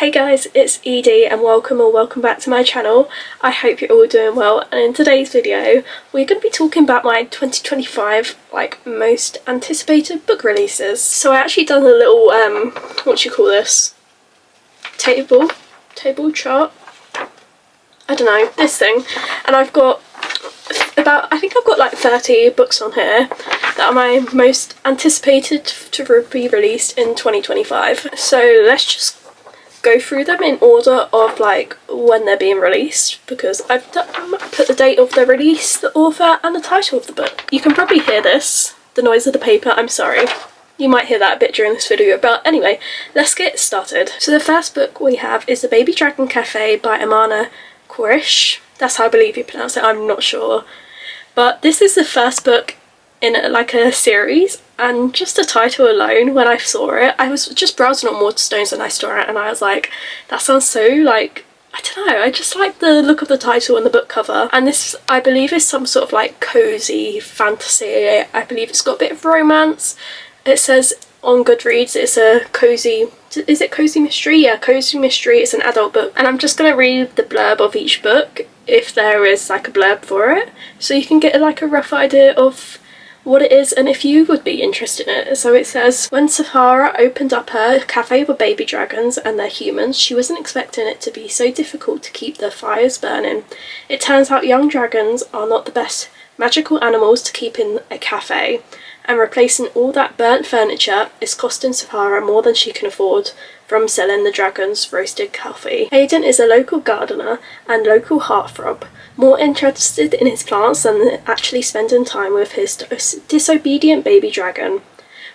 Hey guys, it's Edie and welcome back to my channel. I hope you're all doing well, and in today's video we're going to be talking about my 2025 most anticipated book releases. So I actually done a little what do you call this? Table chart? I don't know, this thing, and I've got I think I've got like 30 books on here that are my most anticipated to be released in 2025. So let's just go through them in order of when they're being released, because I've put the date of the release, the author and the title of the book. You can probably hear this, the noise of the paper, I'm sorry. You might hear that a bit during this video, but anyway, let's get started. So the first book we have is The Baby Dragon Cafe by Amana Qureshi. That's how I believe you pronounce it, I'm not sure. But this is the first book in a series, and just the title alone, when I saw it, I was just browsing on Waterstones and I saw it and I was like, that sounds so I don't know, I just like the look of the title and the book cover. And this, I believe, is some sort of cozy fantasy. I believe it's got a bit of romance. It says on Goodreads it's a cozy, is it cozy mystery? Yeah, cozy mystery. It's an adult book, and I'm just going to read the blurb of each book if there is a blurb for it, so you can get a rough idea of what it is and if you would be interested in it. So it says, when Safara opened up her cafe with baby dragons and their humans, she wasn't expecting it to be so difficult to keep their fires burning. It turns out young dragons are not the best magical animals to keep in a cafe, and replacing all that burnt furniture is costing Safara more than she can afford from selling the dragons roasted coffee. Hayden is a local gardener and local heartthrob, more interested in his plants than actually spending time with his disobedient baby dragon.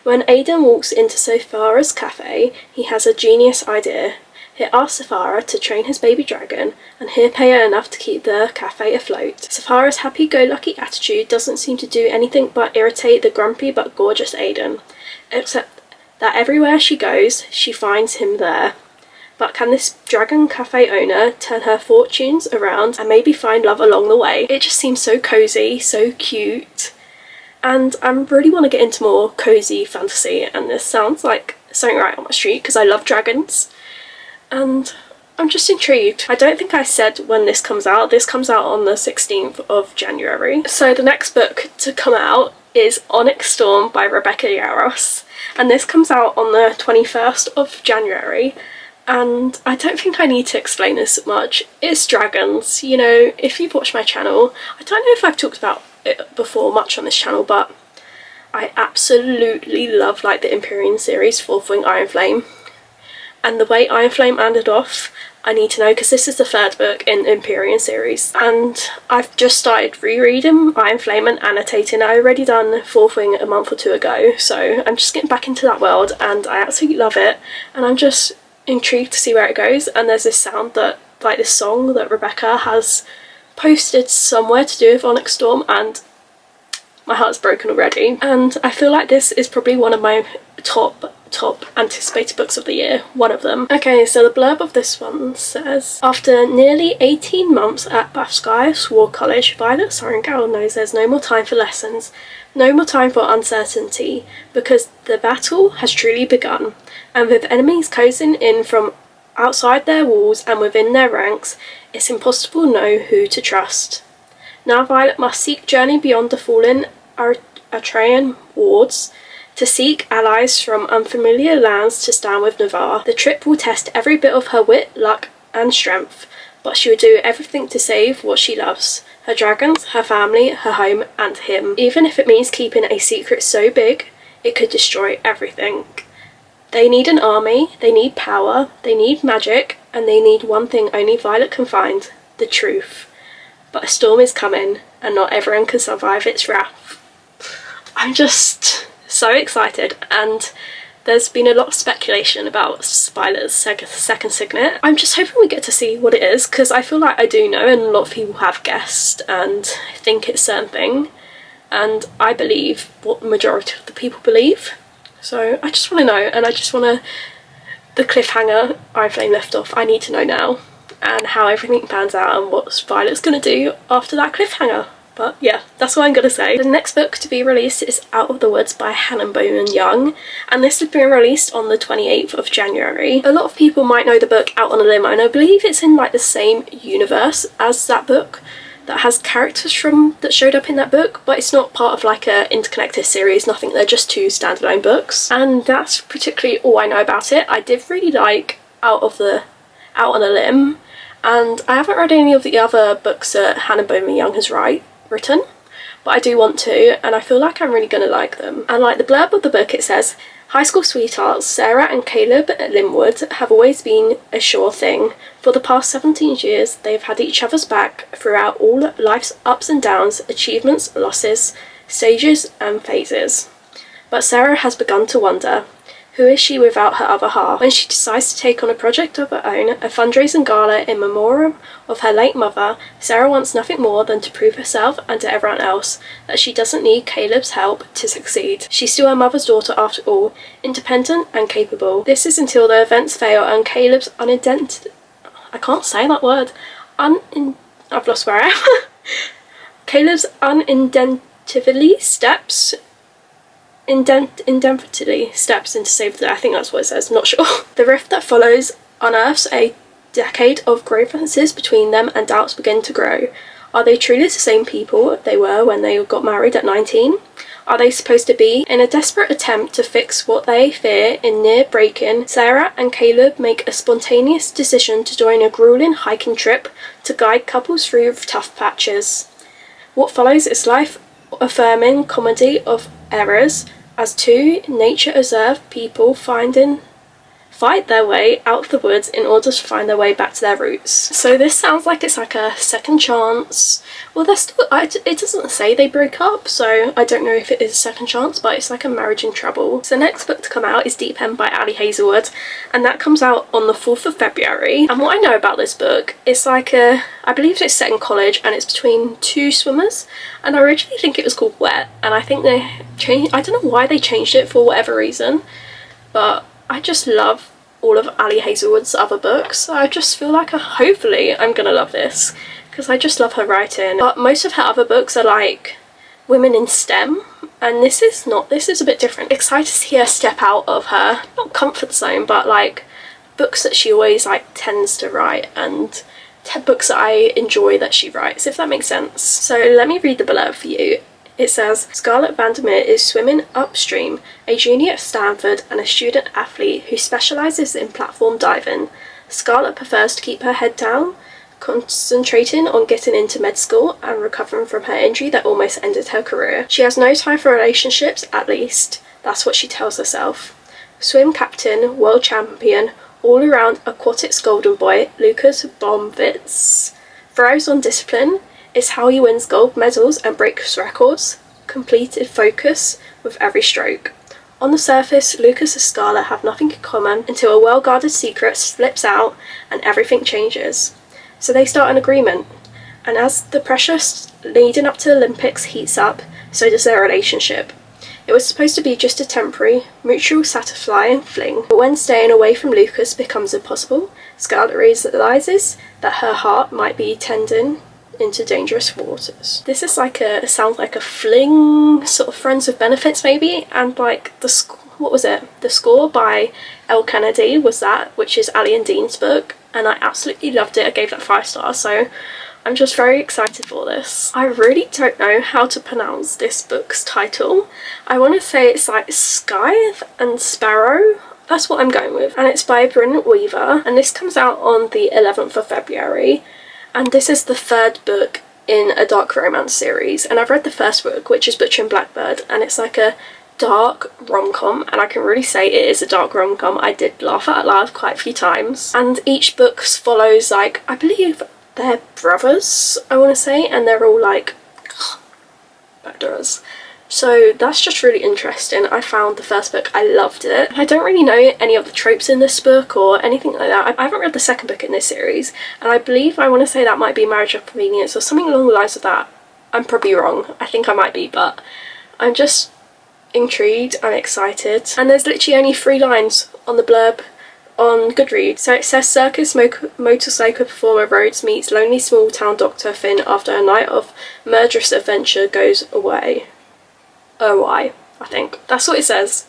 When Aiden walks into Safara's cafe, he has a genius idea. He asks Safara to train his baby dragon, and he'll pay her enough to keep the cafe afloat. Safara's happy-go-lucky attitude doesn't seem to do anything but irritate the grumpy but gorgeous Aiden, except that everywhere she goes, she finds him there. But can this dragon cafe owner turn her fortunes around and maybe find love along the way? It just seems so cozy, so cute, and I really want to get into more cozy fantasy, and this sounds like something right on my street because I love dragons, and I'm just intrigued. I don't think I said when this comes out. This comes out on the 16th of January. So the next book to come out is Onx Storm by Rebecca Yarros, and this comes out on the 21st of January. And I don't think I need to explain this much. It's dragons. You know, if you've watched my channel, I don't know if I've talked about it before much on this channel, but I absolutely love the Empyrean series, Fourth Wing Iron Flame. And the way Iron Flame ended off, I need to know, because this is the third book in the Empyrean series. And I've just started rereading Iron Flame and annotating. I already done Fourth Wing a month or two ago, so I'm just getting back into that world and I absolutely love it. And I'm just intrigued to see where it goes. And there's this sound that, this song that Rebecca has posted somewhere to do with Onx Storm, and my heart's broken already. And I feel like this is probably one of my top anticipated books of the year, one of them. Okay, so the blurb of this one says, after nearly 18 months at Basgiath's War College, Violet Sorrengail knows there's no more time for lessons, no more time for uncertainty, because the battle has truly begun, and with enemies closing in from outside their walls and within their ranks, it's impossible to know who to trust. Now Violet must journey beyond the fallen Atrean wards, to seek allies from unfamiliar lands to stand with Navarre. The trip will test every bit of her wit, luck and strength, but she will do everything to save what she loves, her dragons, her family, her home and him, even if it means keeping a secret so big it could destroy everything. They need an army, they need power, they need magic, and they need one thing only Violet can find, the truth. But a storm is coming, and not everyone can survive its wrath. I'm just so excited, and there's been a lot of speculation about Violet's second signet. I'm just hoping we get to see what it is, because I feel like I do know, and a lot of people have guessed and think it's a certain thing, and I believe what the majority of the people believe. So I just want to know, and I just want to, the cliffhanger Iron Flame left off, I need to know now, and how everything pans out and what Violet's going to do after that cliffhanger. But yeah, that's what I'm gonna say. The next book to be released is Out of the Woods by Hannah Bowman Young, and this has been released on the 28th of January. A lot of people might know the book Out on a Limb, and I believe it's in like the same universe as that book, that has characters from that showed up in that book, but it's not part of like a interconnected series, nothing. They're just two standalone books, and that's particularly all I know about it. I did really like Out on a Limb, and I haven't read any of the other books that Hannah Bowman Young has written, but I do want to, and I feel like I'm really gonna like them. And like the blurb of the book, it says, high school sweethearts Sarah and Caleb Linwood have always been a sure thing. For the past 17 years, they've had each other's back throughout all life's ups and downs, achievements, losses, stages and phases. But Sarah has begun to wonder, who is she without her other half? When she decides to take on a project of her own, a fundraising gala in memoriam of her late mother, Sarah wants nothing more than to prove herself and to everyone else that she doesn't need Caleb's help to succeed. She's still her mother's daughter after all, independent and capable. This is until the events fail and Caleb's I've lost where I am. Caleb's unintentionally steps into safety. I think that's what it says, not sure. The rift that follows unearths a decade of grievances between them, and doubts begin to grow. Are they truly the same people they were when they got married at 19? Are they supposed to be? In a desperate attempt to fix what they fear in near break-in, Sarah and Caleb make a spontaneous decision to join a grueling hiking trip to guide couples through tough patches. What follows is life-affirming comedy of errors as two nature-observed people fight their way out of the woods in order to find their way back to their roots. So this sounds like it's like a second chance. Well, they're still, it doesn't say they broke up, so I don't know if it is a second chance, but it's like a marriage in trouble. So the next book to come out is Deep End by Ali Hazelwood, and that comes out on the 4th of February. And what I know about this book, it's like I believe it's set in college, and it's between two swimmers, and I originally think it was called Wet, and I think they changed, I don't know why they changed it for whatever reason, but I just love all of Ali Hazelwood's other books. I just feel like hopefully I'm gonna love this, because I just love her writing. But most of her other books are like women in STEM, and this is not. This is a bit different. Excited to see her step out of her, not comfort zone, but like books that she always like tends to write, and books that I enjoy that she writes, if that makes sense. So let me read the blurb for you. It says, Scarlett Vandermeer is swimming upstream, a junior at Stanford and a student athlete who specialises in platform diving. Scarlett prefers to keep her head down, concentrating on getting into med school and recovering from her injury that almost ended her career. She has no time for relationships, at least. That's what she tells herself. Swim captain, world champion, all-around aquatics golden boy, Lucas Bombitz thrives on discipline. Is how he wins gold medals and breaks records. Completed focus with every stroke. On the surface, Lucas and Scarlett have nothing in common until a well-guarded secret slips out and everything changes. So they start an agreement, and as the pressure leading up to the Olympics heats up, so does their relationship. It was supposed to be just a temporary, mutual satisfying fling, but when staying away from Lucas becomes impossible, Scarlett realises that her heart might be tending into dangerous waters. This is like sounds like a fling, sort of friends with benefits maybe, and like the score by Elle Kennedy was that, which is Ali and Dean's book, and I absolutely loved it. I gave that 5 stars, so I'm just very excited for this. I really don't know how to pronounce this book's title. I want to say it's like Scythe and Sparrow. That's what I'm going with, and it's by Brynn Weaver, and this comes out on the 11th of February. And this is the 3rd book in a dark romance series, and I've read the first book, which is Butcher and Blackbird, and it's like a dark rom-com, and I can really say it is a dark rom-com. I did laugh out loud quite a few times, and each book follows, like, I believe they're brothers, I want to say, and they're all like murderers. So that's just really interesting. I found the first book, I loved it. I don't really know any of the tropes in this book or anything like that. I haven't read the second book in this series, and I believe I want to say that might be Marriage of Convenience or something along the lines of that. I'm probably wrong. I think I might be, but I'm just intrigued. I'm excited. And there's literally only 3 lines on the blurb on Goodreads. So it says circus motorcycle performer Rhodes meets lonely small town doctor Finn after a night of murderous adventure goes away. I think. That's what it says.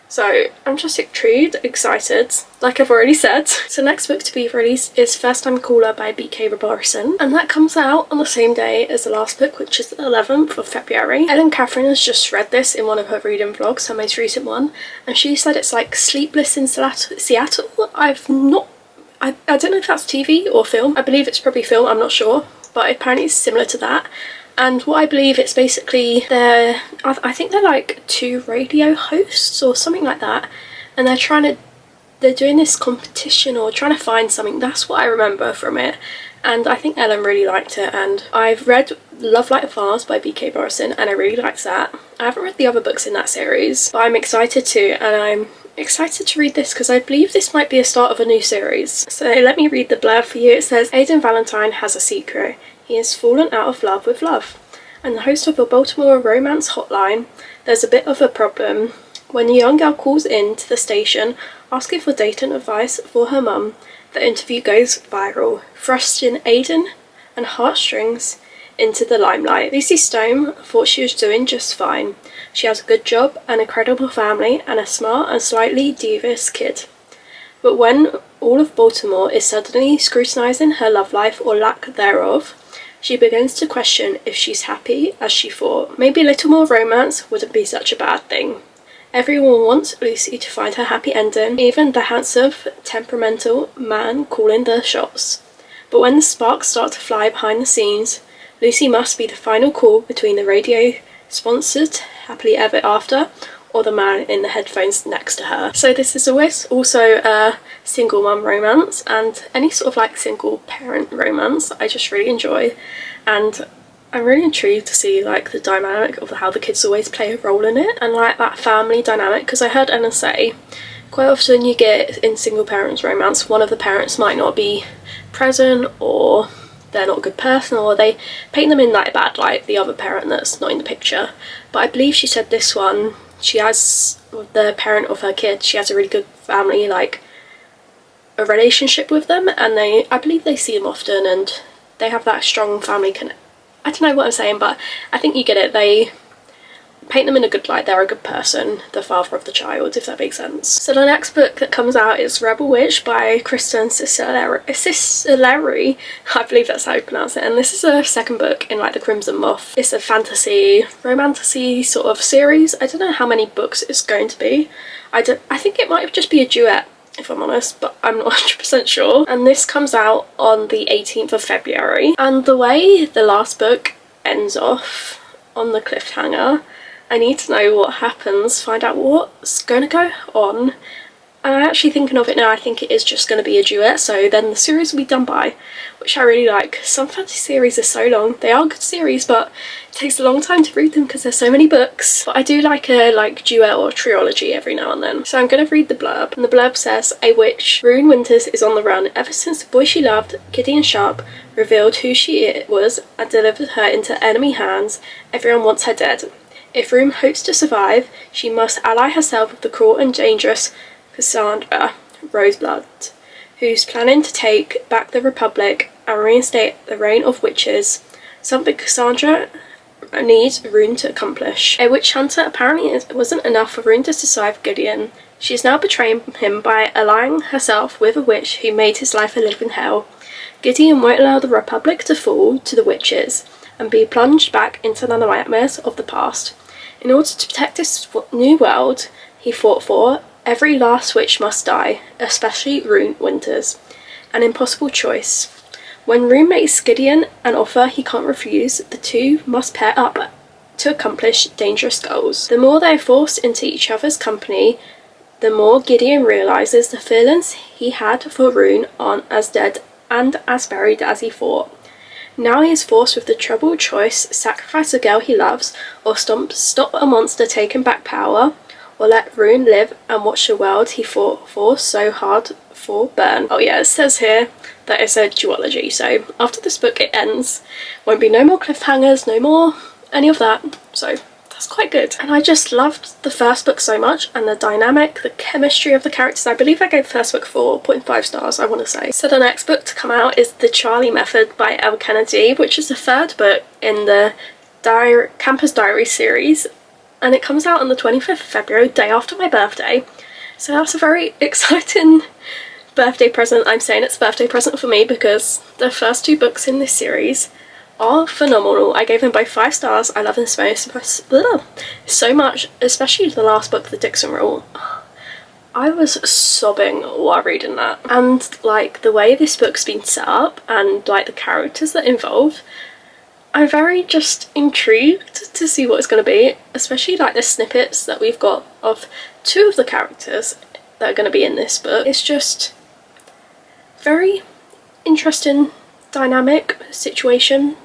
So I'm just intrigued, excited, like I've already said. So next book to be released is First Time Caller by B.K. Robertson, and that comes out on the same day as the last book, which is the 11th of February. Ellen Catherine has just read this in one of her reading vlogs, her most recent one, and she said it's like Sleepless in Seattle. I don't know if that's TV or film. I believe it's probably film, I'm not sure, but apparently it's similar to that. And what I believe it's basically, I think they're like two radio hosts or something like that, and they're doing this competition or trying to find something. That's what I remember from it, and I think Ellen really liked it. And I've read Love Like a Vase by B.K. Robertson, and I really liked that. I haven't read the other books in that series, but I'm excited to, and I'm excited to read this because I believe this might be a start of a new series. So let me read the blurb for you. It says, Aidan Valentine has a secret. He has fallen out of love with love. And the host of a Baltimore romance hotline, there's a bit of a problem. When a young girl calls in to the station asking for dating advice for her mum, the interview goes viral, thrusting Aidan and heartstrings into the limelight. Lucy Stone thought she was doing just fine. She has a good job, an incredible family, and a smart and slightly devious kid. But when all of Baltimore is suddenly scrutinising her love life or lack thereof, she begins to question if she's happy as she thought. Maybe a little more romance wouldn't be such a bad thing. Everyone wants Lucy to find her happy ending, even the handsome, temperamental man calling the shots. But when the sparks start to fly behind the scenes, Lucy must be the final call between the radio-sponsored Happily Ever After or the man in the headphones next to her. So this is always also a single mum romance, and any sort of like single parent romance I just really enjoy, and I'm really intrigued to see like the dynamic of how the kids always play a role in it, and like that family dynamic, because I heard Anna say quite often you get in single parents romance one of the parents might not be present, or they're not a good person, or they paint them in like a bad light, the other parent that's not in the picture. But I believe she said this one, she has, the parent of her kid, she has a really good family, like a relationship with them, and I believe they see them often, and they have that strong family I don't know what I'm saying, but I think you get it. They paint them in a good light, they're a good person, the father of the child, if that makes sense. So the next book that comes out is Rebel Witch by Kristen Cicilleri. I believe that's how you pronounce it, and this is a second book in like the Crimson Moth. It's a fantasy, romantasy sort of series. I don't know how many books it's going to be. I think it might just be a duet, if I'm honest, but I'm not 100% sure. And this comes out on the 18th of February. And the way the last book ends off on the cliffhanger, I need to know what happens, find out what's going to go on. And I'm actually thinking of it now, I think it is just going to be a duet, so then the series will be done by, which I really like. Some fantasy series are so long. They are good series, but it takes a long time to read them because there's so many books. But I do like a duet or trilogy every now and then. So I'm going to read the blurb, and the blurb says, a witch, Rune Winters, is on the run. Ever since the boy she loved, Gideon Sharp, revealed who she was and delivered her into enemy hands, everyone wants her dead. If Rune hopes to survive, she must ally herself with the cruel and dangerous Cassandra Roseblood, who's planning to take back the Republic and reinstate the reign of witches, something Cassandra needs Rune to accomplish. A witch hunter apparently wasn't enough for Rune to survive Gideon. She is now betraying him by allying herself with a witch who made his life a living hell. Gideon won't allow the Republic to fall to the witches and be plunged back into the nightmares of the past. In order to protect this new world he fought for, every last witch must die, especially Rune Winters. An impossible choice. When Rune makes Gideon an offer he can't refuse, the two must pair up to accomplish dangerous goals. The more they are forced into each other's company, the more Gideon realises the feelings he had for Rune aren't as dead and as buried as he thought. Now he is forced with the troubled choice: sacrifice the girl he loves, or stop a monster taking back power, or let Rune live and watch the world he fought for so hard for burn. Oh yeah, it says here that it's a duology, so after this book it ends. Won't be no more cliffhangers, no more any of that, so that's quite good. And I just loved the first book so much, and the dynamic, the chemistry of the characters. I believe I gave the first book 4.5 stars, I want to say. So the next book to come out is The Charlie Method by Elle Kennedy, which is the third book in the Campus Diary series, and it comes out on the 25th of February, day after my birthday. So that's a very exciting birthday present. I'm saying it's a birthday present for me because the first 2 books in this series are phenomenal. I gave them both 5 stars. I love them so much, especially the last book, The Dixon Rule. I was sobbing while reading that. And like the way this book's been set up and like the characters that are involved, I'm very just intrigued to see what it's going to be, especially like the snippets that we've got of 2 of the characters that are going to be in this book. It's just very interesting dynamic situation.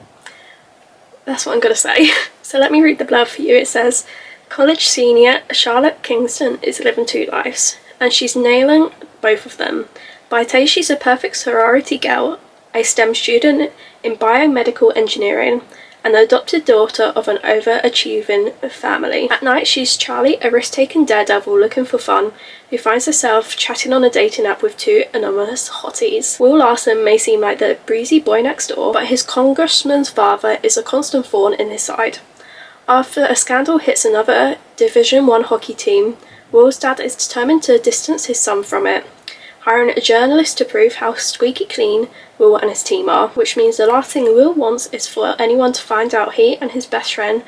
That's what I'm going to say. So let me read the blurb for you. It says, college senior Charlotte Kingston is living 2 lives, and she's nailing both of them. By day, she's a perfect sorority girl, a STEM student in biomedical engineering, and the adopted daughter of an overachieving family. At night, she's Charlie, a risk-taking daredevil looking for fun, who finds herself chatting on a dating app with 2 anonymous hotties. Will Larson may seem like the breezy boy next door, but his congressman's father is a constant thorn in his side. After a scandal hits another Division 1 hockey team, Will's dad is determined to distance his son from it, hiring a journalist to prove how squeaky clean Will and his team are, which means the last thing Will wants is for anyone to find out he and his best friend,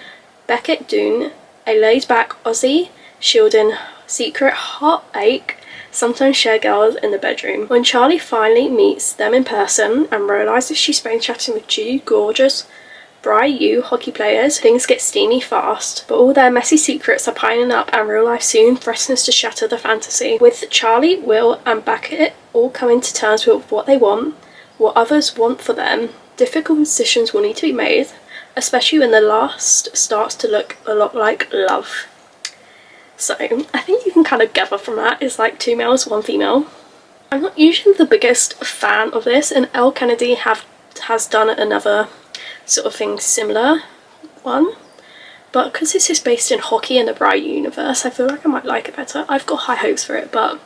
Beckett Doone, a laid-back Aussie, shielding secret heartache, sometimes share girls in the bedroom. When Charlie finally meets them in person and realises she's been chatting with 2 gorgeous Bry-U hockey players, things get steamy fast, but all their messy secrets are piling up and real life soon threatens to shatter the fantasy. With Charlie, Will and Beckett all coming to terms with what they want, what others want for them, difficult decisions will need to be made, especially when the last starts to look a lot like love. So I think you can kind of gather from that it's like 2 males, 1 female. I'm not usually the biggest fan of this, and Elle Kennedy has done another sort of thing similar one, but because this is based in hockey in the Bry universe, I feel like I might like it better. I've got high hopes for it, but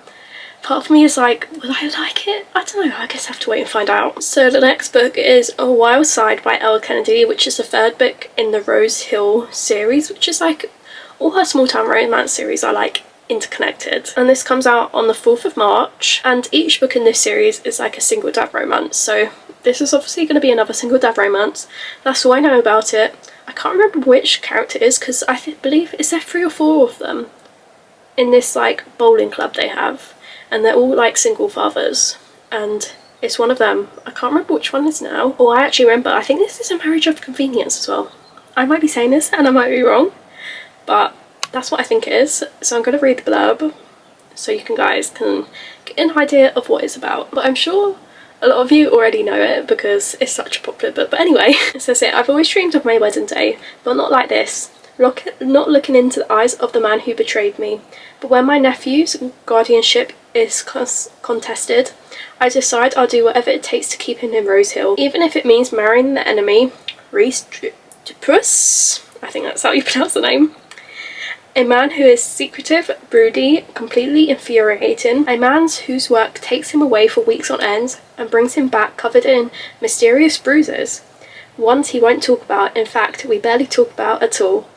part of me is like, will I like it? I don't know, I guess I have to wait and find out. So the next book is Wildside by Elle Kennedy, which is the 3rd book in the Rose Hill series, which is like all her small town romance series are like interconnected, and this comes out on the 4th of March, and each book in this series is like a single dad romance. So this is obviously going to be another single dad romance. That's all I know about it. I can't remember which character it is because I believe, is there 3 or 4 of them in this like bowling club they have, and they're all like single fathers, and it's one of them. I can't remember which one it is now. Oh, I actually remember, I think this is a marriage of convenience as well. I might be saying this and I might be wrong, but that's what I think it is. So I'm going to read the blurb so you guys can get an idea of what it's about, but I'm sure a lot of you already know it because it's such a popular book. But anyway, it says here, I've always dreamed of my wedding day, but not like this. Not looking into the eyes of the man who betrayed me. But when my nephew's guardianship is contested, I decide I'll do whatever it takes to keep him in Rose Hill, even if it means marrying the enemy, Reese Dupuis. I think that's how you pronounce the name. A man who is secretive, broody, completely infuriating. A man whose work takes him away for weeks on end and brings him back covered in mysterious bruises. Ones he won't talk about, in fact, we barely talk about at all.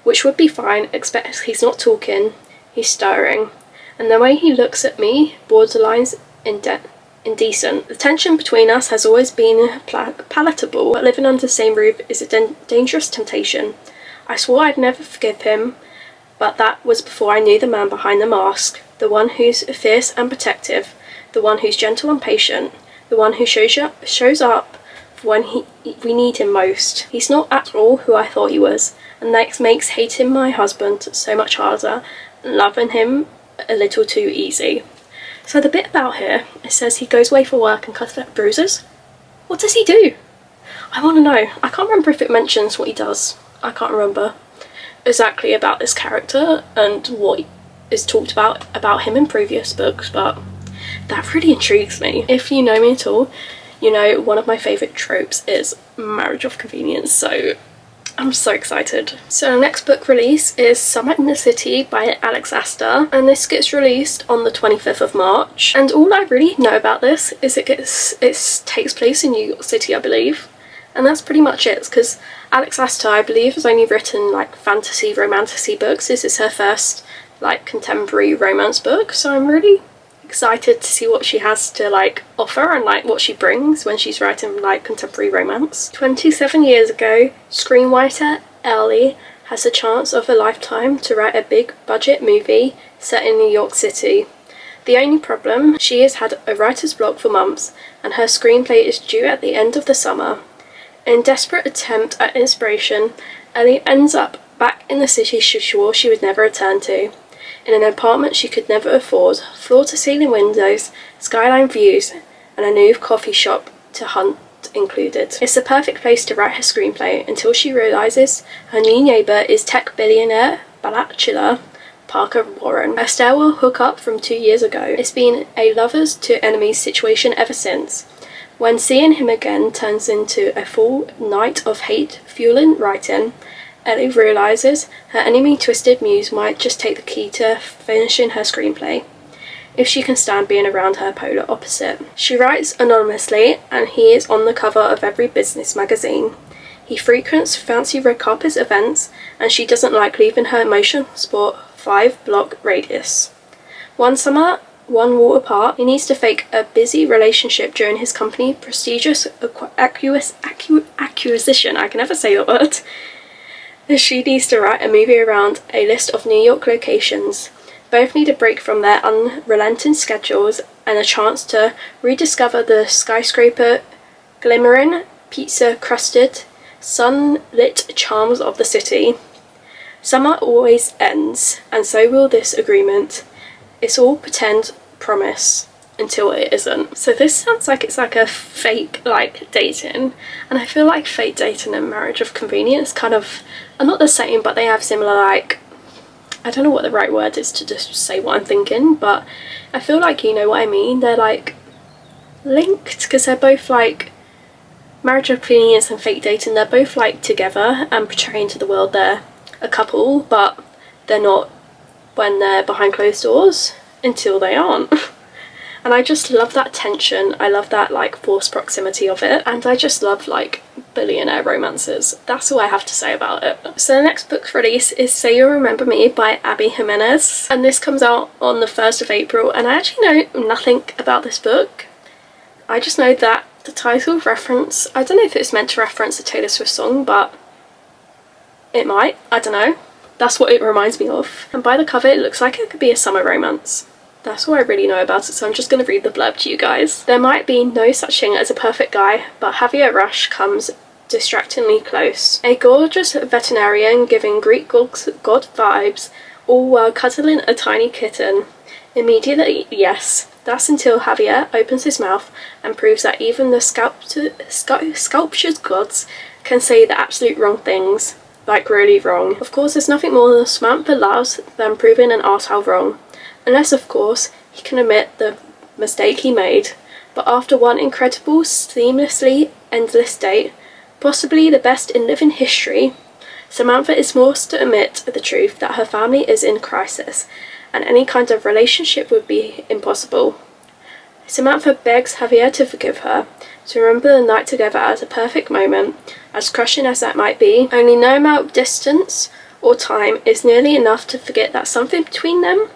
Which would be fine, except he's not talking, he's stirring. And the way he looks at me, borderlines indecent. The tension between us has always been palatable, but living under the same roof is a dangerous temptation. I swore I'd never forgive him, but that was before I knew the man behind the mask, the one who's fierce and protective, the one who's gentle and patient, the one who shows up when we need him most. He's not at all who I thought he was, and that makes hating my husband so much harder and loving him a little too easy. So the bit about here, it says he goes away for work and cuts up bruises. What does he do? I want to know. I can't remember if it mentions what he does. I can't remember exactly about this character and what is talked about him in previous books, but that really intrigues me. If you know me at all, you know one of my favourite tropes is marriage of convenience, so I'm so excited. So the next book release is Summer in the City by Alex Astor, and this gets released on the 25th of March. And all I really know about this is it takes place in New York City, I believe. And that's pretty much it, because Alex Astor, I believe, has only written like fantasy, romantasy books. This is her first like contemporary romance book, so I'm really excited to see what she has to like offer and like what she brings when she's writing like contemporary romance. 27 years ago, screenwriter Ellie has a chance of a lifetime to write a big budget movie set in New York City. The only problem, she has had a writer's block for months and her screenplay is due at the end of the summer. In a desperate attempt at inspiration, Ellie ends up back in the city she swore she would never return to. In an apartment she could never afford, floor-to-ceiling windows, skyline views, and a new coffee shop to hunt included. It's the perfect place to write her screenplay until she realises her new neighbour is tech billionaire bachelor Parker Warren. A stairwell hookup from 2 years ago. It's been a lovers to enemies situation ever since. When seeing him again turns into a full night of hate-fueling writing, Ellie realises her enemy Twisted Muse might just take the key to finishing her screenplay, if she can stand being around her polar opposite. She writes anonymously and he is on the cover of every business magazine. He frequents fancy red carpet events and she doesn't like leaving her motion sport 5-block radius. One summer, one water park, he needs to fake a busy relationship during his company prestigious acquisition. I can never say that word. She needs to write a movie around a list of New York locations. Both need a break from their unrelenting schedules and a chance to rediscover the skyscraper glimmering, pizza-crusted, sun-lit charms of the city. Summer always ends, and so will this agreement. It's all pretend promise until it isn't. So this sounds like it's like a fake like dating, and I feel like fake dating and marriage of convenience kind of are not the same, but they have similar like, I don't know what the right word is to just say what I'm thinking, but I feel like you know what I mean. They're like linked because they're both like marriage of convenience and fake dating. They're both like together and portraying to the world they're a couple, but they're not when they're behind closed doors until they aren't. And I just love that tension. I love that like forced proximity of it, and I just love like billionaire romances. That's all I have to say about it. So the next book release is Say You'll Remember Me by Abby Jimenez, and this comes out on the 1st of April, and I actually know nothing about this book. I just know that the title reference, I don't know if it's meant to reference a Taylor Swift song, but it might, I don't know. That's what it reminds me of. And by the cover it looks like it could be a summer romance. That's all I really know about it, so I'm just going to read the blurb to you guys. There might be no such thing as a perfect guy, but Javier Rush comes distractingly close. A gorgeous veterinarian giving Greek god vibes, all while cuddling a tiny kitten. Immediately, yes. That's until Javier opens his mouth and proves that even the sculptured gods can say the absolute wrong things. Like really wrong. Of course, there's nothing more than Samantha loves than proving an arsehole wrong. Unless, of course, he can admit the mistake he made. But after one incredible, seamlessly endless date, possibly the best in living history, Samantha is forced to admit the truth that her family is in crisis, and any kind of relationship would be impossible. Samantha begs Javier to forgive her, to remember the night together as a perfect moment, as crushing as that might be. Only no amount of distance or time is nearly enough to forget that something between them,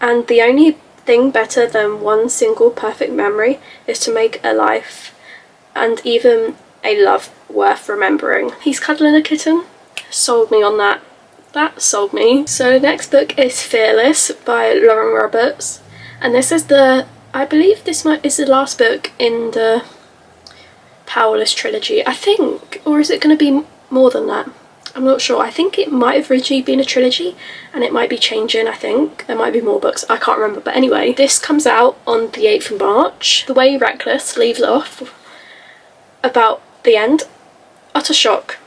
and the only thing better than one single perfect memory is to make a life and even a love worth remembering. He's cuddling a kitten. Sold me on that. That sold me. So the next book is Fearless by Lauren Roberts, and this is I believe this is the last book in the Powerless trilogy, I think, or is it going to be more than that? I'm not sure. I think it might have originally been a trilogy and it might be changing. I think there might be more books, I can't remember, but anyway, this comes out on the 8th of March. The way Reckless leaves off about the end, utter shock,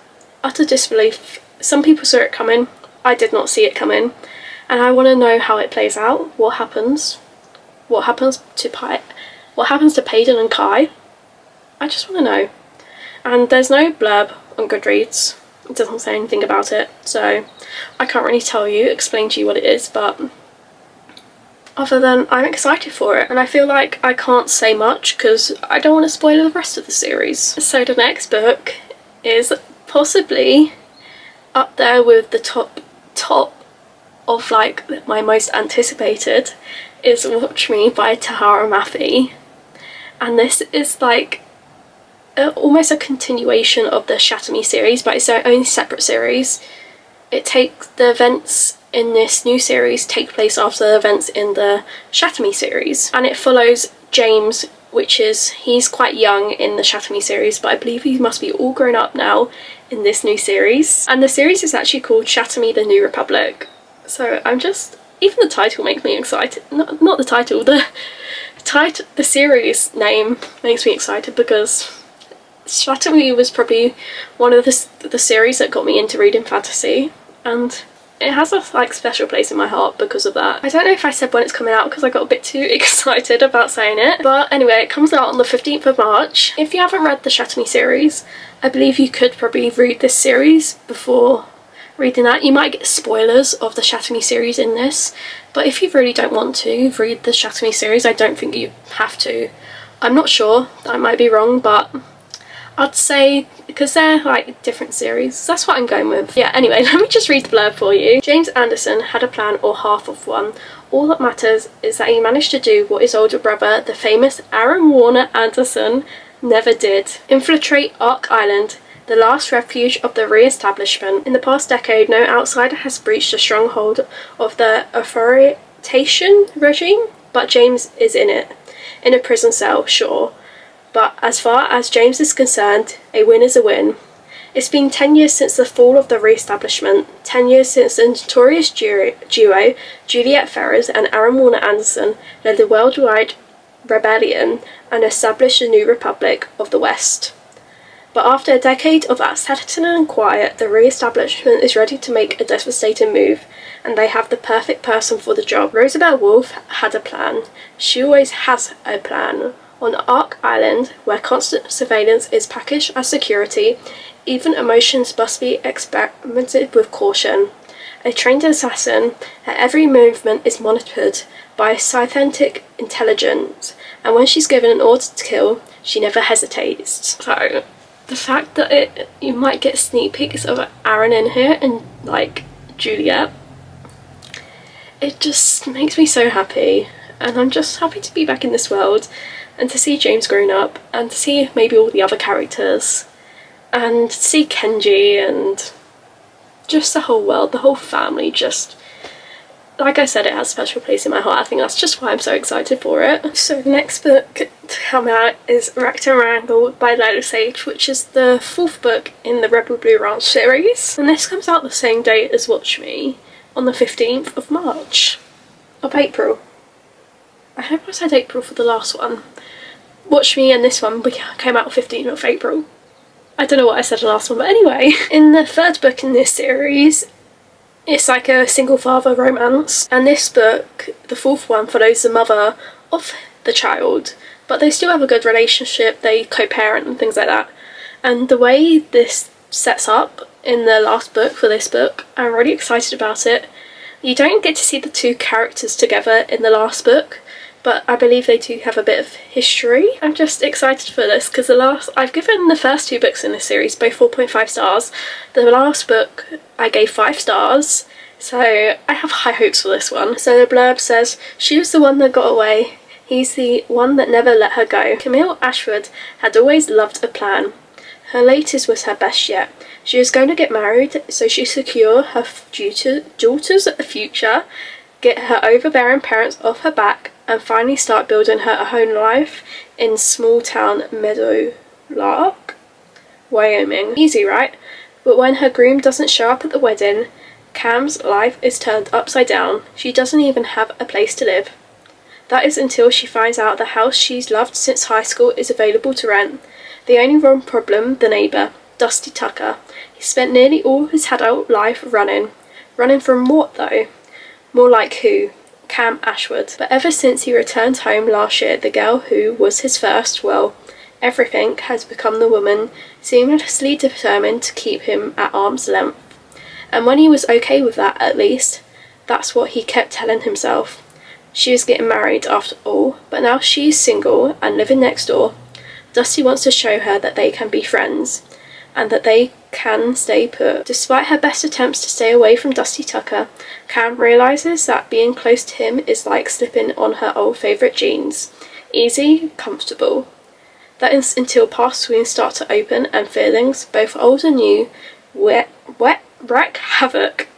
utter disbelief. Some people saw it coming, I did not see it coming, and I want to know how it plays out. What happens to Payden and Kai. I just want to know. And there's no blurb on Goodreads. it doesn't say anything about it, so I can't really explain to you what it is, but other than I'm excited for it, and I feel like I can't say much because I don't want to spoil the rest of the series. So the next book is possibly up there with the top of like my most anticipated, is Watch Me by Tahara Mafi, and this is like almost a continuation of the Shatter Me series, but it's their own separate series. It takes the events in this new series take place after the events in the Shatter Me series, and it follows James, which is, he's quite young in the Shatter Me series, but I believe he must be all grown up now in this new series, and the series is actually called Shatter Me: The New Republic. So I'm just, even the title makes me excited. Not the title, the series name makes me excited, because Shatter Me was probably one of the series that got me into reading fantasy, and it has a like special place in my heart because of that. I don't know if I said when it's coming out because I got a bit too excited about saying it, but anyway, it comes out on the 15th of March. If you haven't read the Shatter Me series, I believe you could probably read this series before reading that. You might get spoilers of the Shatter Me series in this, but if you really don't want to read the Shatter Me series, I don't think you have to. I'm not sure, I might be wrong, but I'd say, because they're like different series, that's what I'm going with. Yeah, anyway, let me just read the blurb for you. James Anderson had a plan, or half of one. All that matters is that he managed to do what his older brother, the famous Aaron Warner Anderson, never did. Infiltrate Ark Island, the last refuge of the re-establishment. In the past decade, no outsider has breached the stronghold of the authoritarian regime, but James is in it. In a prison cell, sure. But as far as James is concerned, a win is a win. It's been 10 years since the fall of the re-establishment, 10 years since the notorious duo Juliet Ferrers and Aaron Warner Anderson led the worldwide rebellion and established the new Republic of the West. But after a decade of acetylene and quiet, the re-establishment is ready to make a devastating move, and they have the perfect person for the job. Rosabelle Wolfe had a plan. She always has a plan. On Ark Island, where constant surveillance is packaged as security, even emotions must be experimented with caution. A trained assassin, her every movement is monitored by synthetic intelligence, and when she's given an order to kill, she never hesitates. So, the fact that you might get sneak peeks of Aaron in here and like Juliet, it just makes me so happy, and I'm just happy to be back in this world, and to see James grown up, and to see maybe all the other characters, and to see Kenji, and just the whole world, the whole family. Just, like I said, it has a special place in my heart. I think that's just why I'm so excited for it. So the next book to come out is Wrangle by Lila Sage, which is the 4th book in the Rebel Blue Ranch series, and this comes out the same day as Watch Me, on the 15th of March. Of April. I hope I said April for the last one. Watch Me and this one came out 15th of April. I don't know what I said in the last one, but anyway. In the 3rd book in this series, it's like a single father romance, and this book, the 4th one, follows the mother of the child, but they still have a good relationship, they co-parent and things like that. And the way this sets up in the last book for this book, I'm really excited about it. You don't get to see the two characters together in the last book, but I believe they do have a bit of history. I'm just excited for this because I've given the first 2 books in this series both 4.5 stars. The last book I gave 5 stars, so I have high hopes for this one. So the blurb says, she was the one that got away. He's the one that never let her go. Camille Ashford had always loved a plan. Her latest was her best yet. She was going to get married, so she secured her daughter's future, get her overbearing parents off her back, and finally start building her own life in small town Meadowlark, Wyoming. Easy, right? But when her groom doesn't show up at the wedding, Cam's life is turned upside down. She doesn't even have a place to live. That is until she finds out the house she's loved since high school is available to rent. The only wrong problem, the neighbour, Dusty Tucker. He spent nearly all his adult life running. Running from what though? More like who? Cam Ashwood. But ever since he returned home last year, the girl who was his first, well, everything has become the woman seamlessly determined to keep him at arm's length. And when he was okay with that, at least, that's what he kept telling himself. She was getting married after all, but now she's single and living next door. Dusty wants to show her that they can be friends, and that they can stay put. Despite her best attempts to stay away from Dusty Tucker, Cam realises that being close to him is like slipping on her old favourite jeans. Easy, comfortable. That is until past wounds start to open and feelings, both old and new, wreak havoc.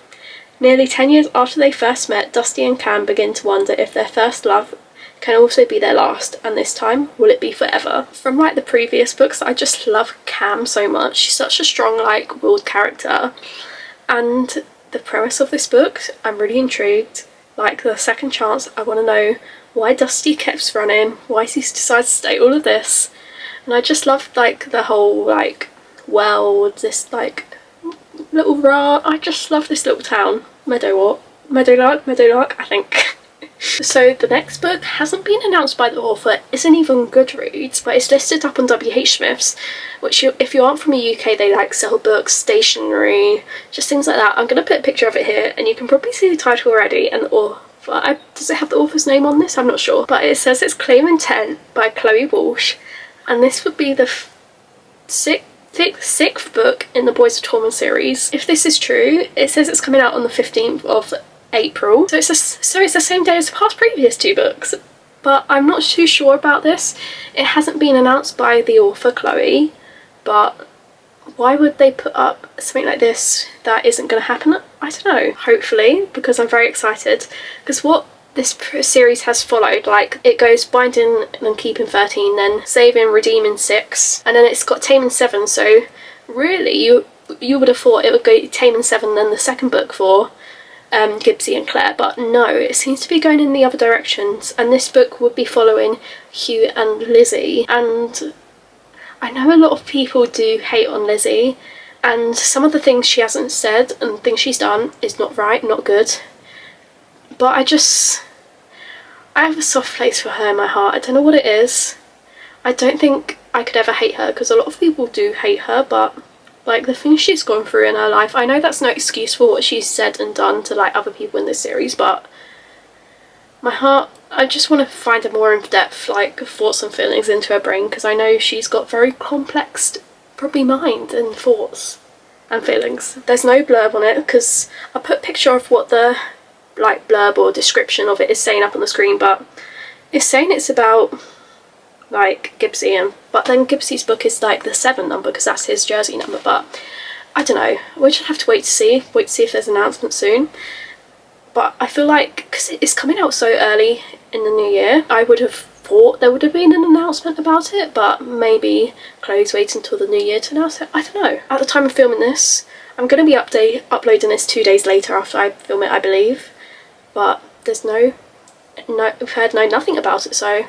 Nearly 10 years after they first met, Dusty and Cam begin to wonder if their first love can also be their last, and this time, will it be forever? From like the previous books, I just love Cam so much. She's such a strong, like, willed character. And the premise of this book, I'm really intrigued. Like, the second chance, I want to know why Dusty keeps running, why he decides to stay, all of this. And I just love, like, the whole, like, world, this, like, little I just love this little town. Meadowlark, I think. So the next book hasn't been announced by the author, isn't even Goodreads, but it's listed up on WH Smith's, which if you aren't from the UK, they like sell books, stationery, just things like that. I'm going to put a picture of it here and you can probably see the title already, and the author, does it have the author's name on this? I'm not sure, but it says it's Claim Intent by Chloe Walsh, and this would be the sixth book in the Boys of Torment series. If this is true, it says it's coming out on the 15th of April, so it's the same day as the past previous two books, but I'm not too sure about this. It hasn't been announced by the author Chloe, but why would they put up something like this that isn't going to happen? I don't know. Hopefully, because I'm very excited, because what this series has followed, like, it goes binding and keeping 13, then saving, redeeming 6, and then it's got taming 7, so really you would have thought it would go taming 7 then the second book for Gibbsy and Claire, but no, it seems to be going in the other directions, and this book would be following Hugh and Lizzie. And I know a lot of people do hate on Lizzie, and some of the things she hasn't said and things she's done is not right, not good, but I have a soft place for her in my heart. I don't know what it is. I don't think I could ever hate her, because a lot of people do hate her, but like the things she's gone through in her life, I know that's no excuse for what she's said and done to like other people in this series, but my heart, I just want to find a more in-depth like thoughts and feelings into her brain, because I know she's got very complex probably mind and thoughts and feelings. There's no blurb on it, because I put a picture of what the like blurb or description of it is saying up on the screen, but it's saying it's about like Gibbsy, but then Gibbsy's book is like the 7 number because that's his jersey number, but I don't know, we just have to wait to see if there's an announcement soon. But I feel like, because it's coming out so early in the new year, I would have thought there would have been an announcement about it, but maybe Chloe's waiting until the new year to announce it. I don't know. At the time of filming this, I'm going to be uploading this 2 days later after I film it, I believe, but there's we've heard nothing about it, so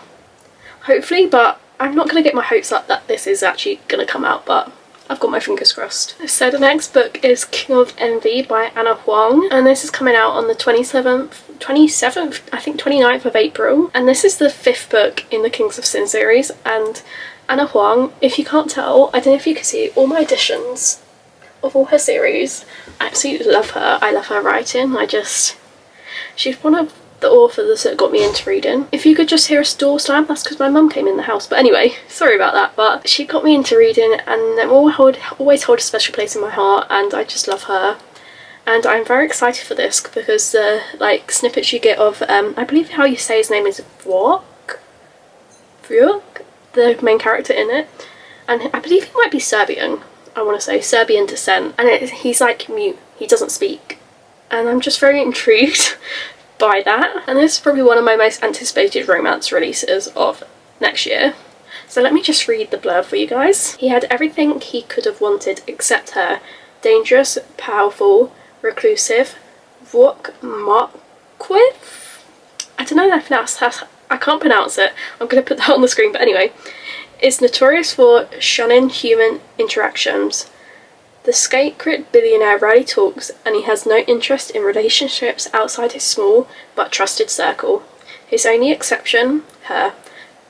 hopefully, but I'm not going to get my hopes up that this is actually going to come out, but I've got my fingers crossed. So the next book is King of Envy by Anna Huang, and this is coming out on the 27th, I think 29th of April, and this is the 5th book in the Kings of Sin series. And Anna Huang, if you can't tell, I don't know if you can see all my editions of all her series. I absolutely love her. I love her writing. She's one of the authors that got me into reading. If you could just hear a door slam, that's because my mum came in the house, but anyway, sorry about that. But she got me into reading, and they always hold a special place in my heart, and I just love her. And I'm very excited for this because the like snippets you get of I believe how you say his name is Vuk, the main character in it, and I believe he might be Serbian. I want to say Serbian descent, and he's like mute, he doesn't speak, and I'm just very intrigued by that. And this is probably one of my most anticipated romance releases of next year. So let me just read the blurb for you guys. He had everything he could have wanted except her. Dangerous, powerful, reclusive, Vuk Marquith? I don't know if I can't pronounce it. I'm going to put that on the screen, but anyway. Is notorious for shunning human interactions. The sacred billionaire rarely talks, and he has no interest in relationships outside his small but trusted circle. His only exception, her.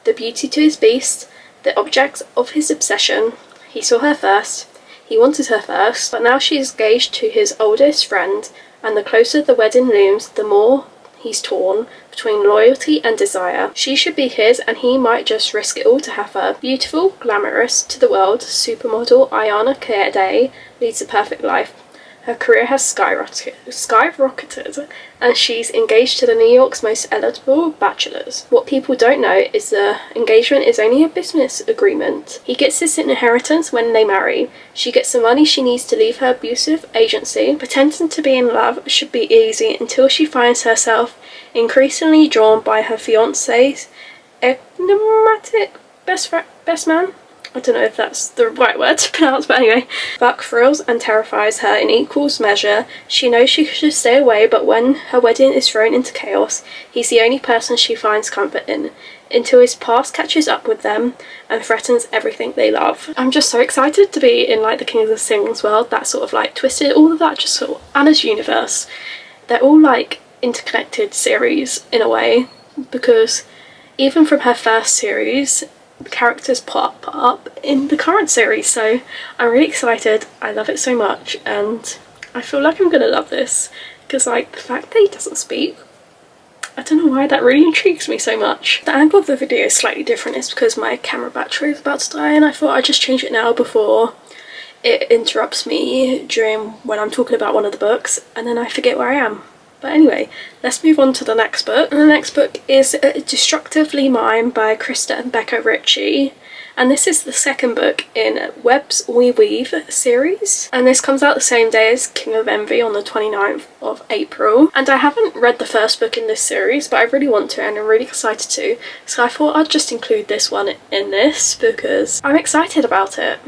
The beauty to his beast, the object of his obsession. He saw her first, he wanted her first, but now she is engaged to his oldest friend, and the closer the wedding looms, the more he's torn between loyalty and desire. She should be his, and he might just risk it all to have her. Beautiful, glamorous, to the world, supermodel Ayana Kaede leads a perfect life. Her career has skyrocketed, and she's engaged to the New York's most eligible bachelors. What people don't know is the engagement is only a business agreement. He gets his inheritance when they marry. She gets the money she needs to leave her abusive agency. Pretending to be in love should be easy until she finds herself increasingly drawn by her fiancé's enigmatic best man. I don't know if that's the right word to pronounce, but anyway. Buck thrills and terrifies her in equal measure. She knows she should stay away, but when her wedding is thrown into chaos, he's the only person she finds comfort in, until his past catches up with them and threatens everything they love. I'm just so excited to be in like the Kings of Sings world, that sort of like twisted, all of that just sort of Anna's universe. They're all like interconnected series in a way, because even from her first series, characters pop up in the current series, so I'm really excited. I love it so much, and I feel like I'm gonna love this, because like the fact that he doesn't speak, I don't know why, that really intrigues me so much. The angle of the video is slightly different. It's because my camera battery is about to die, and I thought I'd just change it now before it interrupts me during when I'm talking about one of the books and then I forget where I am. But anyway, let's move on to the next book. And the next book is Destructively Mine by Krista and Becca Ritchie. And this is the second book in Webs We Weave series. And this comes out the same day as King of Envy on the 29th of April. And I haven't read the first book in this series, but I really want to and I'm really excited to. So I thought I'd just include this one in this because I'm excited about it.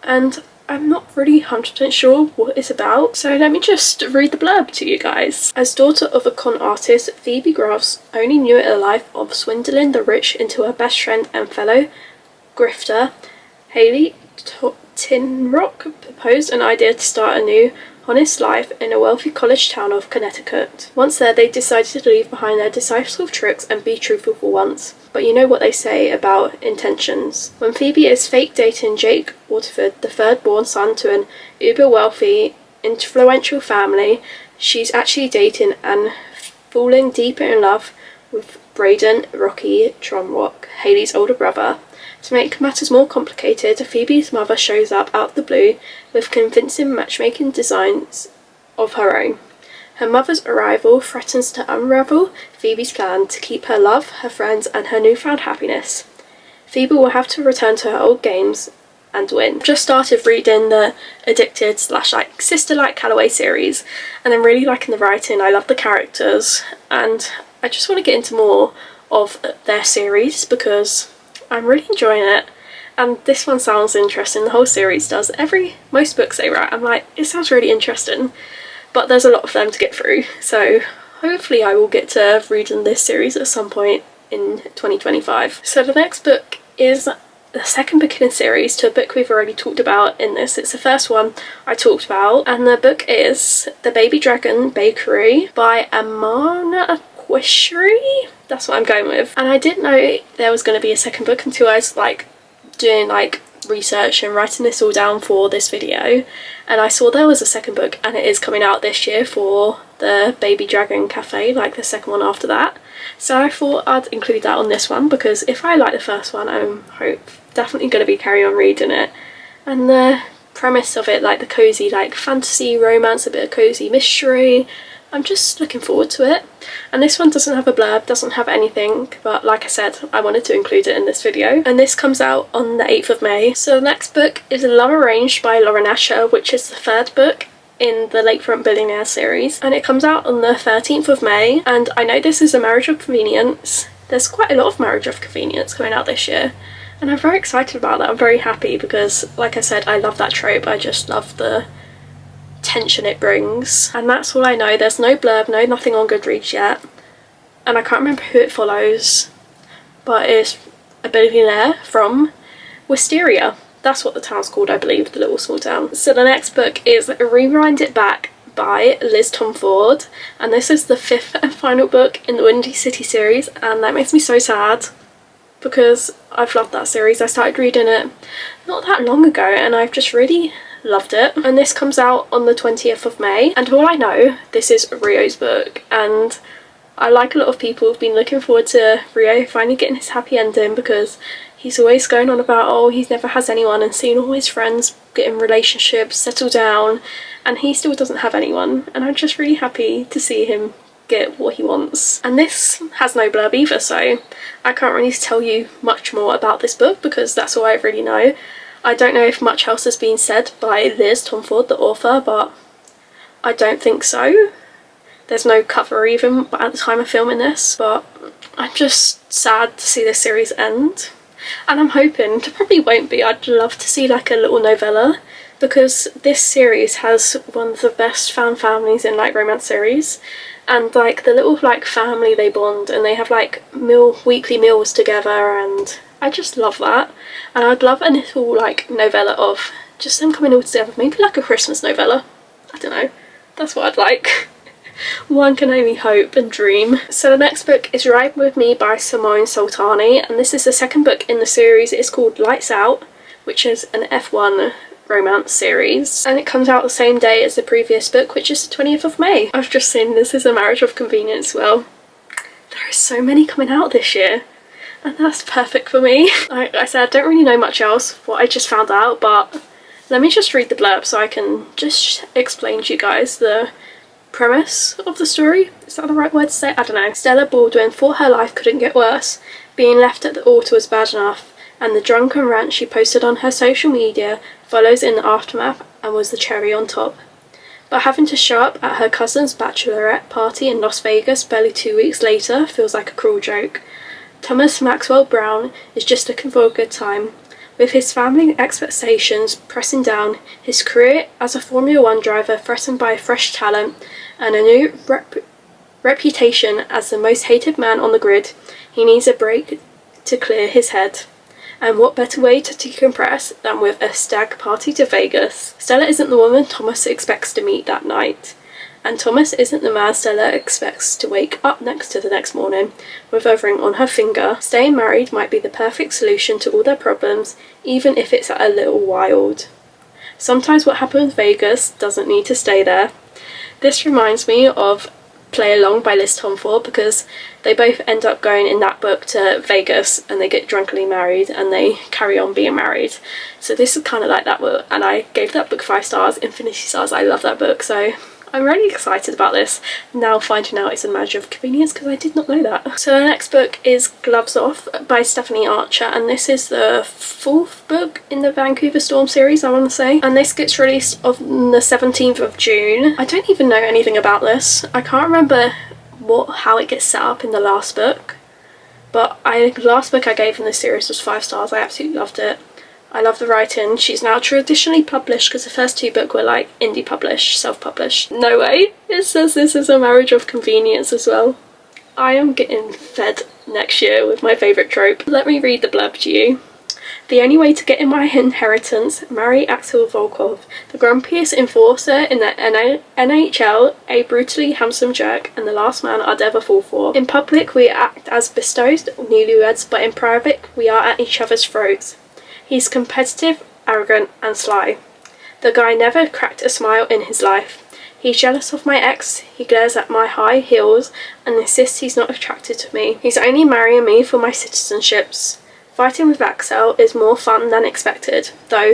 And I'm not really 100% sure what it's about, so let me just read the blurb to you guys. As daughter of a con artist, Phoebe Graves only knew a life of swindling the rich until her best friend and fellow grifter, Haley Tinrock, proposed an idea to start a new, honest life in a wealthy college town of Connecticut. Once there, they decided to leave behind their decisive tricks and be truthful for once. But you know what they say about intentions. When Phoebe is fake dating Jake Waterford, the third-born son to an uber-wealthy, influential family, she's actually dating and falling deeper in love with Braden Rocky Tronrock, Haley's older brother. To make matters more complicated, Phoebe's mother shows up out of the blue with convincing matchmaking designs of her own. Her mother's arrival threatens to unravel Phoebe's plan to keep her love, her friends, and her newfound happiness. Phoebe will have to return to her old games and win. Just started reading the Addicted / like sister-like Calloway series, and I'm really liking the writing. I love the characters, and I just want to get into more of their series because I'm really enjoying it. And this one sounds interesting. The whole series does. Most books they write, I'm like, it sounds really interesting. But there's a lot of them to get through, so hopefully I will get to reading this series at some point in 2025. So the next book is the second book in the series to a book we've already talked about in this. It's the first one I talked about, and the book is The Baby Dragon Bakery by Amana Quishri. That's what I'm going with. And I didn't know there was going to be a second book until I was like doing like research and writing this all down for this video, and I saw there was a second book, and it is coming out this year for the Baby Dragon Cafe, like the second one after that. So I thought I'd include that on this one because if I like the first one, I'm definitely going to be carrying on reading it. And the premise of it, like the cozy like fantasy romance, a bit of cozy mystery, I'm just looking forward to it. And this one doesn't have a blurb, doesn't have anything, but like I said, I wanted to include it in this video. And this comes out on the 8th of May. So the next book is Love Arranged by Lauren Asher, which is the third book in the Lakefront Billionaire series. And it comes out on the 13th of May. And I know this is a Marriage of Convenience. There's quite a lot of Marriage of Convenience coming out this year. And I'm very excited about that. I'm very happy because, like I said, I love that trope. I just love the tension it brings, and that's all I know. There's no blurb, nothing on Goodreads yet, and I can't remember who it follows, but it's a billionaire from Wisteria. That's what the town's called, I believe, the little small town. So the next book is Rewind It Back by Liz Tomford, and this is the 5th and final book in the Windy City series, and that makes me so sad. because I've loved that series. I started reading it not that long ago and I've just really loved it. And this comes out on the 20th of May, and all I know, this is Rio's book, and I, like a lot of people, have been looking forward to Rio finally getting his happy ending, because he's always going on about, oh, he never has anyone, and seeing all his friends get in relationships, settle down, and he still doesn't have anyone, and I'm just really happy to see him get what he wants. And this has no blurb either, so I can't really tell you much more about this book because that's all I really know. I don't know if much else has been said by Liz Tomford, the author, but I don't think so. There's no cover even at the time of filming this, but I'm just sad to see this series end. And I'm hoping, it probably won't be, I'd love to see like a little novella, because this series has one of the best fan families in like romance series. And like the little like family, they bond and they have like weekly meals together, and I just love that. And I'd love a little like novella of just them coming all together, maybe like a Christmas novella. I don't know, that's what I'd like. One can only hope and dream. So the next book is Ride With Me by Simone Soltani, and this is the second book in the series. It's called Lights Out, which is an F1 romance series, and it comes out the same day as the previous book, which is the 20th of May. I've just seen this is a marriage of convenience. Well, there are so many coming out this year, and that's perfect for me. Like I said, I don't really know much else, what I just found out, but let me just read the blurb so I can just explain to you guys the premise of the story. Is that the right word to say? I don't know. Stella Baldwin thought her life couldn't get worse. Being left at the altar was bad enough, and the drunken rant she posted on her social media follows in the aftermath and was the cherry on top. But having to show up at her cousin's bachelorette party in Las Vegas barely 2 weeks later feels like a cruel joke. Thomas Maxwell Brown is just looking for a good time. With his family expectations pressing down, his career as a Formula One driver threatened by fresh talent, and a new reputation as the most hated man on the grid, he needs a break to clear his head. And what better way to decompress than with a stag party to Vegas? Stella isn't the woman Thomas expects to meet that night, and Thomas isn't the man Stella expects to wake up next to the next morning with a ring on her finger. Staying married might be the perfect solution to all their problems, even if it's a little wild. Sometimes what happens in Vegas doesn't need to stay there. This reminds me of Play Along by Liz Tomford, because they both end up going in that book to Vegas and they get drunkenly married and they carry on being married. So this is kind of like that book, and I gave that book 5 stars, Infinity Stars. I love that book, so I'm really excited about this, now finding out it's a marriage of convenience, because I did not know that. So the next book is Gloves Off by Stephanie Archer, and this is the 4th book in the Vancouver Storm series, I want to say. And this gets released on the 17th of June. I don't even know anything about this. I can't remember how it gets set up in the last book, but the last book I gave in this series was 5 stars. I absolutely loved it. I love the writing. She's now traditionally published, because the first 2 books were like indie published, self-published. No way! It says this is a marriage of convenience as well. I am getting fed next year with my favourite trope. Let me read the blurb to you. The only way to get in my inheritance, marry Axel Volkov, the grumpiest enforcer in the NHL, a brutally handsome jerk, and the last man I'd ever fall for. In public we act as bestowed newlyweds, but in private we are at each other's throats. He's competitive, arrogant, and sly. The guy never cracked a smile in his life. He's jealous of my ex, he glares at my high heels, and insists he's not attracted to me. He's only marrying me for my citizenships. Fighting with Axel is more fun than expected, though,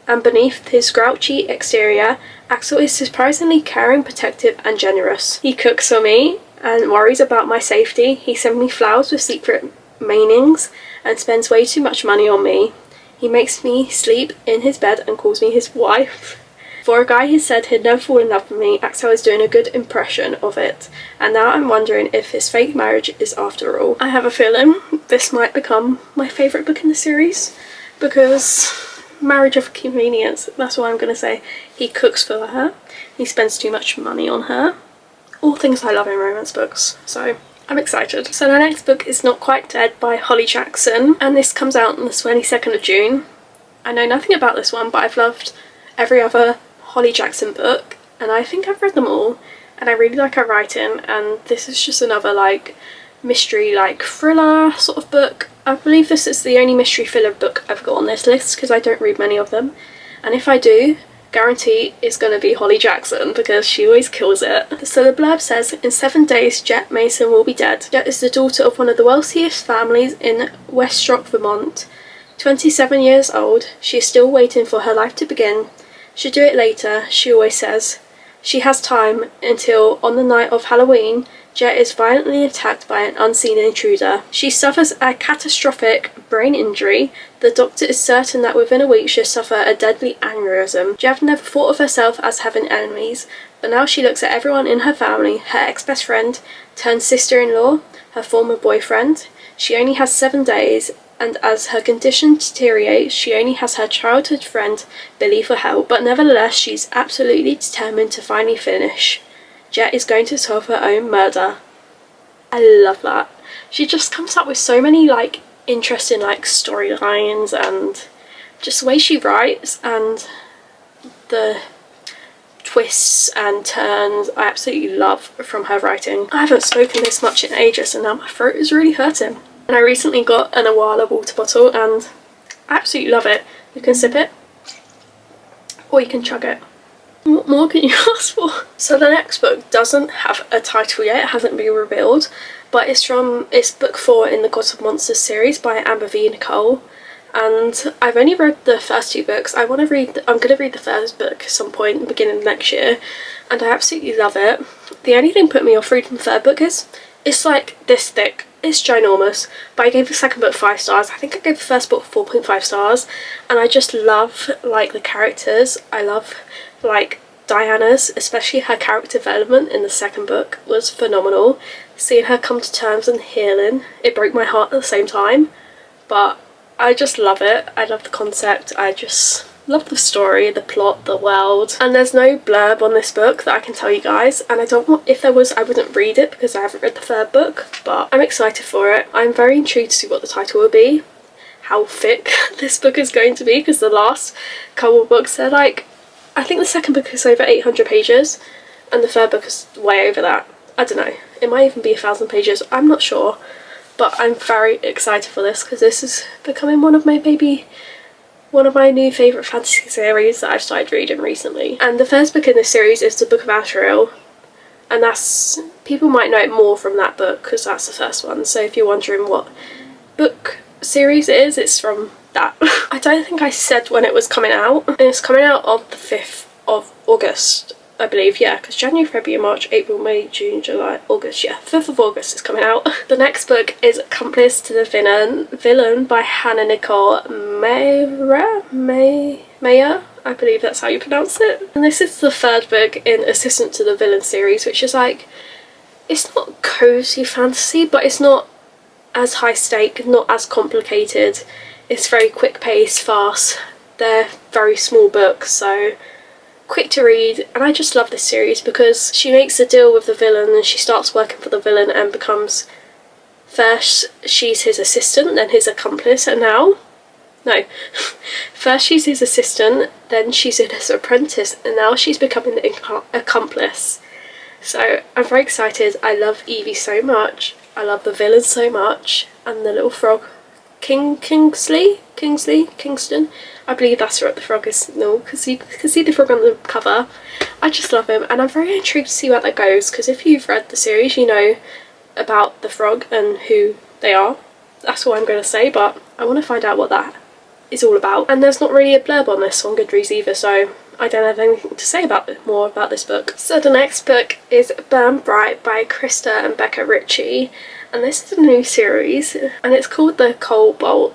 and beneath his grouchy exterior, Axel is surprisingly caring, protective, and generous. He cooks for me and worries about my safety. He sends me flowers with secret meanings and spends way too much money on me. He makes me sleep in his bed and calls me his wife. For a guy who said he'd never fall in love with me, Axel is doing a good impression of it, and now I'm wondering if his fake marriage is after all. I have a feeling this might become my favourite book in the series, because marriage of convenience, that's what I'm going to say. He cooks for her, he spends too much money on her, all things I love in romance books, so I'm excited. So the next book is Not Quite Dead by Holly Jackson, and this comes out on the 22nd of June. I know nothing about this one, but I've loved every other Holly Jackson book, and I think I've read them all, and I really like her writing, and this is just another like mystery, like thriller sort of book. I believe this is the only mystery thriller book I've got on this list because I don't read many of them, and if I do, guarantee it's going to be Holly Jackson because she always kills it. So the blurb says, in 7 days Jet Mason will be dead. Jet is the daughter of one of the wealthiest families in Westrock, Vermont. 27 years old, she is still waiting for her life to begin. She'll do it later, she always says. She has time until, on the night of Halloween, Jet is violently attacked by an unseen intruder. She suffers a catastrophic brain injury. The doctor is certain that within a week she'll suffer a deadly aneurysm. Jet never thought of herself as having enemies, but now she looks at everyone in her family, her ex-best friend, turned sister-in-law, her former boyfriend. She only has 7 days, and as her condition deteriorates, she only has her childhood friend, Billy, for help, but nevertheless she's absolutely determined to finally finish. Jet is going to solve her own murder. I love that. She just comes up with so many like interesting like storylines, and just the way she writes and the twists and turns I absolutely love from her writing. I haven't spoken this much in ages and now my throat is really hurting. And I recently got an Awala water bottle and I absolutely love it. You can sip it or you can chug it. What more can you ask for? So the next book doesn't have a title yet, it hasn't been revealed, but it's book 4 in the Gods of Monsters series by Amber V. Nicole, and I've only read the first 2 books. I'm going to read the first book at some point in the beginning of next year, and I absolutely love it. The only thing put me off reading the third book is it's like this thick. It's ginormous, but I gave the second book 5 stars. I think I gave the first book 4.5 stars, and I just love like the characters. I love like Diana's, especially her character development in the second book was phenomenal. Seeing her come to terms and healing, it broke my heart at the same time, but I just love it. I love the concept, I just love the story, the plot, the world. And there's no blurb on this book that I can tell you guys, and I don't want, if there was I wouldn't read it because I haven't read the third book, but I'm excited for it. I'm very intrigued to see what the title will be, how thick this book is going to be, because the last couple of books they're like, I think the second book is over 800 pages and the third book is way over that. I don't know, it might even be 1,000 pages, I'm not sure, but I'm very excited for this because this is becoming one of my new favourite fantasy series that I've started reading recently. And the first book in this series is the Book of Azrael, and that's, people might know it more from that book because that's the first one, so if you're wondering what book series it is, it's from that. I don't think I said when it was coming out, and it's coming out on the 5th of August, I believe, yeah, because January, February, March, April, May, June, July, August, yeah, 5th of August is coming out. The next book is Accomplice to the Villain by Hannah Nicole Mayer, I believe that's how you pronounce it. And this is the third book in Assistant to the Villain series, which is like, it's not cozy fantasy, but it's not as high stake, not as complicated. It's very quick paced, fast. They're very small books, so quick to read, and I just love this series because she makes a deal with the villain and she starts working for the villain and becomes, first she's his assistant, then his accomplice, and now, no, first she's his assistant, then she's his apprentice, and now she's becoming the accomplice. So I'm very excited. I love Evie so much, I love the villain so much, and the little frog, Kingston, I believe that's what the frog is. No, because you can see the frog on the cover. I just love him, and I'm very intrigued to see where that goes, because if you've read the series you know about the frog and who they are. That's all I'm going to say, but I want to find out what that is all about. And there's not really a blurb on this on Goodreads either, so I don't have anything to say more about this book. So the next book is Burn Bright by Krista and Becca Ritchie, and this is a new series, and it's called the Cobalt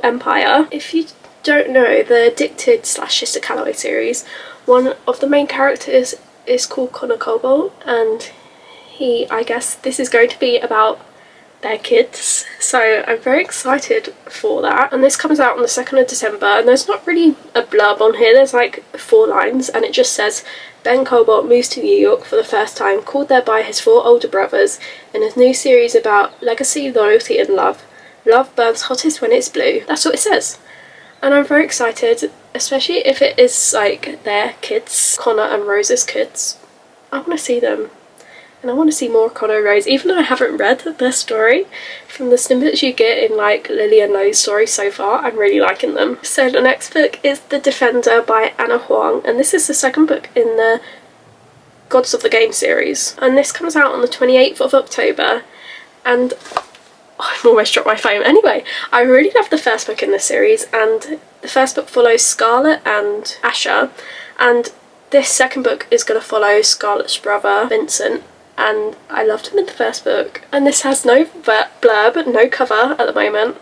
Empire. If you don't know the Addicted / Sister Calloway series, one of the main characters is called Connor Cobalt, and I guess this is going to be about their kids, so I'm very excited for that. And this comes out on the 2nd of December, and there's not really a blurb on here, there's like 4 lines, and it just says, Ben Cobalt moves to New York for the first time, called there by his 4 older brothers, in his new series about legacy, loyalty and love. Love burns hottest when it's blue. That's what it says. And I'm very excited, especially if it is like their kids, Connor and Rose's kids. I want to see them. and I want to see more Connor Rose, even though I haven't read their story. From the snippets you get in like Lily and Lo's story so far, I'm really liking them. So the next book is The Defender by Anna Huang, and this is the second book in the Gods of the Game series, and this comes out on the 28th of October, and I've almost dropped my phone. Anyway, I really love the first book in this series, and the first book follows Scarlet and Asher, and this second book is going to follow Scarlet's brother Vincent, and I loved him in the first book. And this has no blurb, no cover at the moment,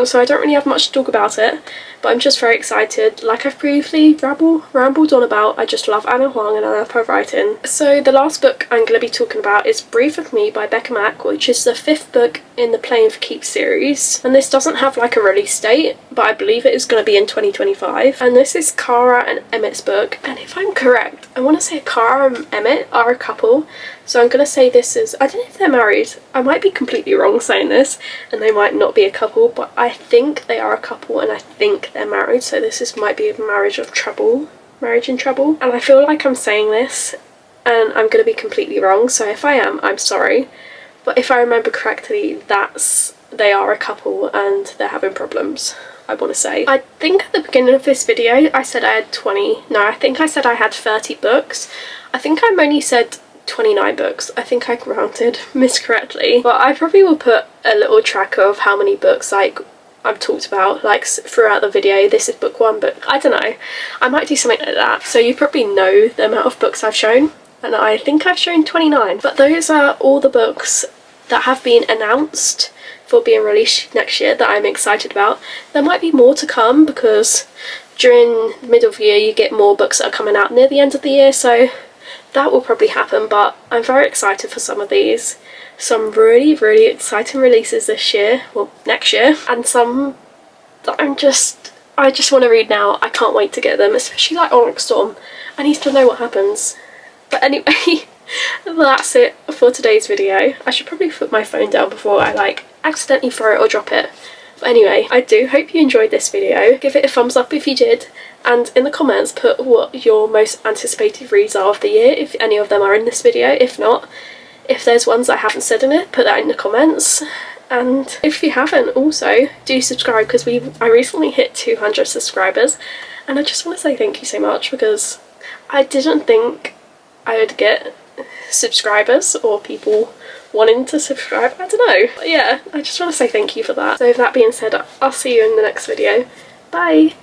so I don't really have much to talk about it, but I'm just very excited. Like I've previously rambled on about, I just love Anna Huang and I love her writing. So the last book I'm going to be talking about is Breathe With Me by Becca Mack, which is the 5th book in the Playing for Keeps series. And this doesn't have like a release date, but I believe it is going to be in 2025. And this is Kara and Emmett's book, and if I'm correct, I want to say Kara and Emmett are a couple. So I'm going to say this is, I don't know if they're married, I might be completely wrong saying this, and they might not be a couple, but I think they are a couple and I think they're married, so might be a marriage in trouble. And I feel like I'm saying this and I'm going to be completely wrong, so if I am, I'm sorry. But if I remember correctly, they are a couple and they're having problems, I want to say. I think at the beginning of this video I said I had 20, no, I think I said I had 30 books. I think I only said 29 books. I think I counted miscorrectly, but I probably will put a little tracker of how many books like I've talked about like throughout the video. This is book 1, but I don't know, I might do something like that. So you probably know the amount of books I've shown, and I think I've shown 29. But those are all the books that have been announced for being released next year that I'm excited about. There might be more to come because during the middle of the year you get more books that are coming out near the end of the year, so that will probably happen. But I'm very excited for some of these. Some really exciting releases this year, well next year, and some that I just want to read now. I can't wait to get them, especially like Onx Storm. I need to know what happens. But anyway, that's it for today's video. I should probably put my phone down before I like accidentally throw it or drop it. But anyway, I do hope you enjoyed this video. Give it a thumbs up if you did, and in the comments put what your most anticipated reads are of the year, if any of them are in this video. If not, if there's ones I haven't said in it, put that in the comments. And if you haven't, also do subscribe, because I recently hit 200 subscribers, and I just want to say thank you so much, because I didn't think I would get subscribers or people wanting to subscribe. I don't know, but yeah, I just want to say thank you for that. So with that being said, I'll see you in the next video. Bye!